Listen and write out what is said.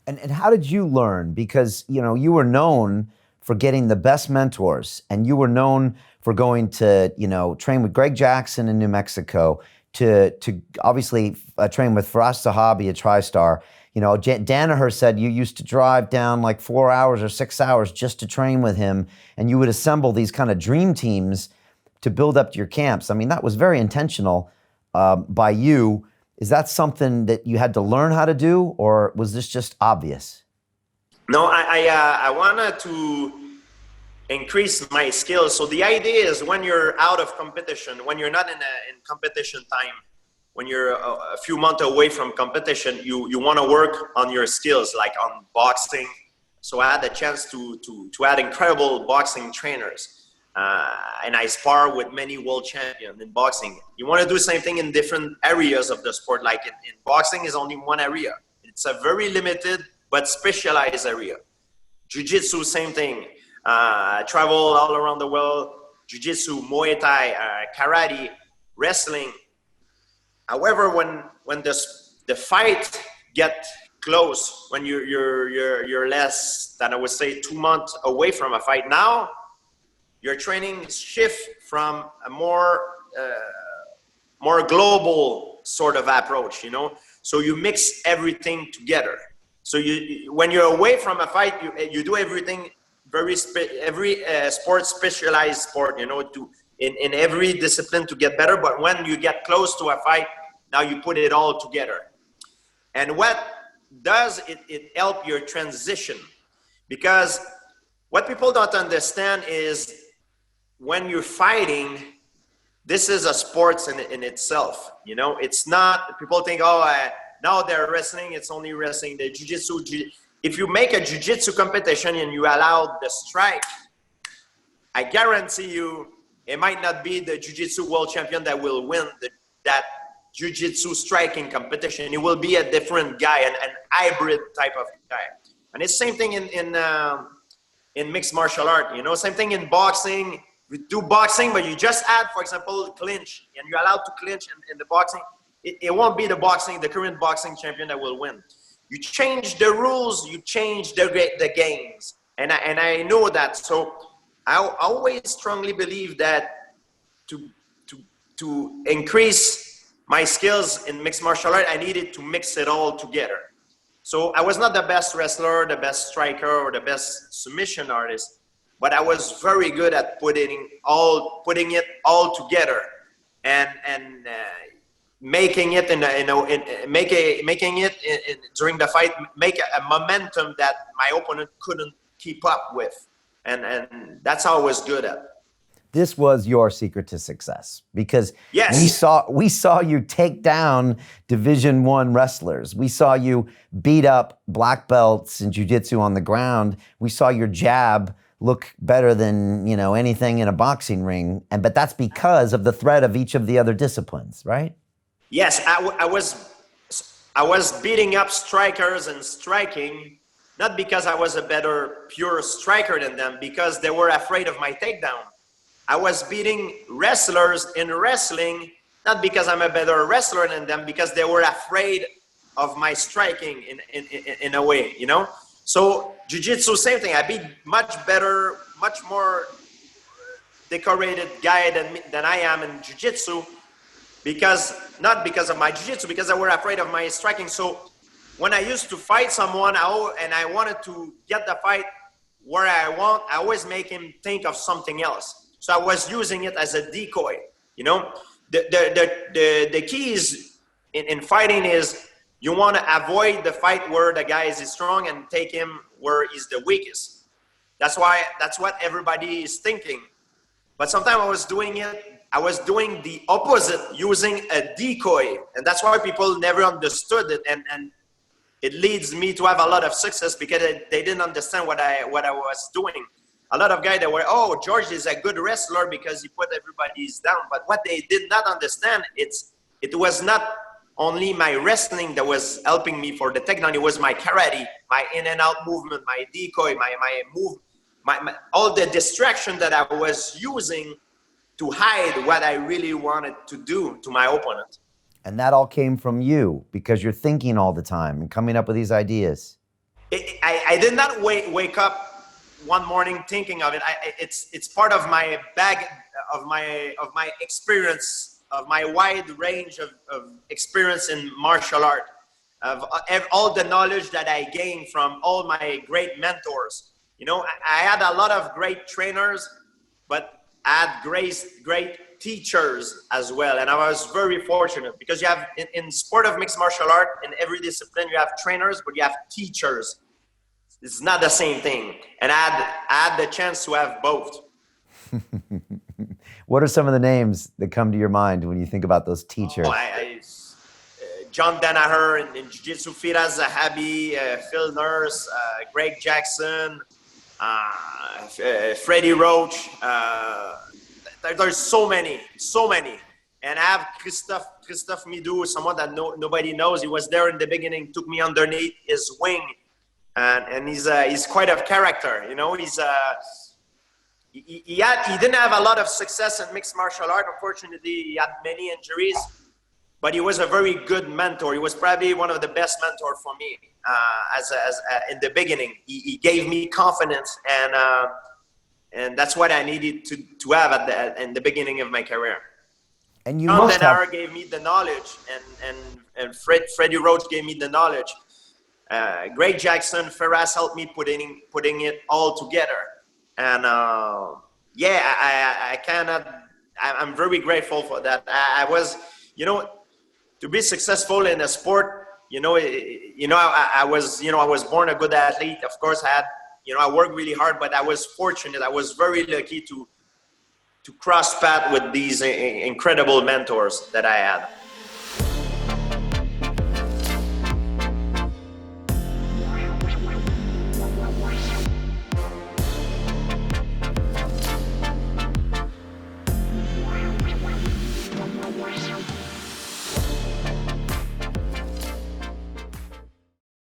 And how did you learn? Because, you were known for getting the best mentors, and you were known for going to, train with Greg Jackson in New Mexico, to obviously train with Faraz Sahabi at TriStar. Danaher said you used to drive down like 4 hours or 6 hours just to train with him, and you would assemble these kind of dream teams to build up your camps. I mean, that was very intentional by you. Is that something that you had to learn how to do, or was this just obvious? No, I wanted to increase my skills. So the idea is when you're out of competition, when you're not in competition time, when you're a few months away from competition, you want to work on your skills, like on boxing. So I had a chance to add incredible boxing trainers. And I spar with many world champions in boxing. You want to do the same thing in different areas of the sport. Like in boxing is only one area. It's a very limited but specialized area. Jiu-jitsu, same thing. Travel all around the world. Jiu-jitsu, Muay Thai, karate, wrestling. However, when the fight get close, when you're less than, I would say, 2 months away from a fight, now your training shift from a more global sort of approach, So you mix everything together. So when you're away from a fight, you do everything every sport, specialized sport, in every discipline to get better. But when you get close to a fight, now you put it all together. And what does it help your transition? Because what people don't understand is when you're fighting, this is a sport in itself. It's not, people think, now they're wrestling, it's only wrestling. The jiu-jitsu, if you make a jiu-jitsu competition and you allow the strike, I guarantee you, it might not be the jiu-jitsu world champion that will win that jiu-jitsu striking competition. It will be a different guy, an hybrid type of guy. And it's same thing in mixed martial art. Same thing in boxing. You do boxing, but you just add, for example, clinch, and you're allowed to clinch in the boxing. It won't be the current boxing champion that will win. You change the rules, you change the games, and I know that. So I always strongly believe that to increase my skills in mixed martial art, I needed to mix it all together. So I was not the best wrestler, the best striker, or the best submission artist, but I was very good at putting it all together and making it during the fight, make a momentum that my opponent couldn't keep up with, and that's how I was good at. This was your secret to success, because yes, we saw you take down Division I wrestlers. We saw you beat up black belts in jiu-jitsu on the ground. We saw your jab look better than anything in a boxing ring, but that's because of the threat of each of the other disciplines, right? Yes, I was beating up strikers and striking, not because I was a better pure striker than them, because they were afraid of my takedown. I was beating wrestlers in wrestling, not because I'm a better wrestler than them, because they were afraid of my striking in a way, So jiu-jitsu, same thing. I beat much better, much more decorated guy than I am in jiu-jitsu, not because of my jiu-jitsu, because they were afraid of my striking. So when I used to fight someone and I wanted to get the fight where I always make him think of something else. So I was using it as a decoy. The key is in fighting is you want to avoid the fight where the guy is strong and take him where he's the weakest. That's what everybody is thinking. But sometimes I was doing the opposite, using a decoy. And that's why people never understood it. And it leads me to have a lot of success, because they didn't understand what I was doing. A lot of guys that were, George is a good wrestler because he put everybody's down. But what they did not understand, it was not only my wrestling that was helping me for the takedown. It was my karate, my in and out movement, my decoy, my move, all the distraction that I was using to hide what I really wanted to do to my opponent. And that all came from you, because you're thinking all the time and coming up with these ideas. I did not wake up one morning thinking of it. It's part of my bag of my experience, of my wide range of experience in martial art, of all the knowledge that I gained from all my great mentors. You know, I had a lot of great trainers, but I had great teachers as well. And I was very fortunate because you have in sport of mixed martial art, in every discipline, you have trainers, but you have teachers. It's not the same thing. And I had the chance to have both. What are some of the names that come to your mind when you think about those teachers? John Danaher in Jiu-Jitsu, Firas Zahabi, Phil Nurse, Greg Jackson, Freddie Roach. There's so many. And I have Christophe Midou, someone that nobody knows. He was there in the beginning, took me underneath his wing. And he's quite a character, you know. He didn't have a lot of success in mixed martial art. Unfortunately, he had many injuries, but he was a very good mentor. He was probably one of the best mentors for me in the beginning. He gave me confidence, and that's what I needed to have in the beginning of my career. And you John must have... Denard gave me the knowledge, and Freddie Roach gave me the knowledge. Greg Jackson, Ferraz helped me putting it all together. And I'm very grateful for that. I was, you know, to be successful in a sport, I was born a good athlete. Of course, I worked really hard, but I was fortunate. I was very lucky to cross path with these incredible mentors that I had.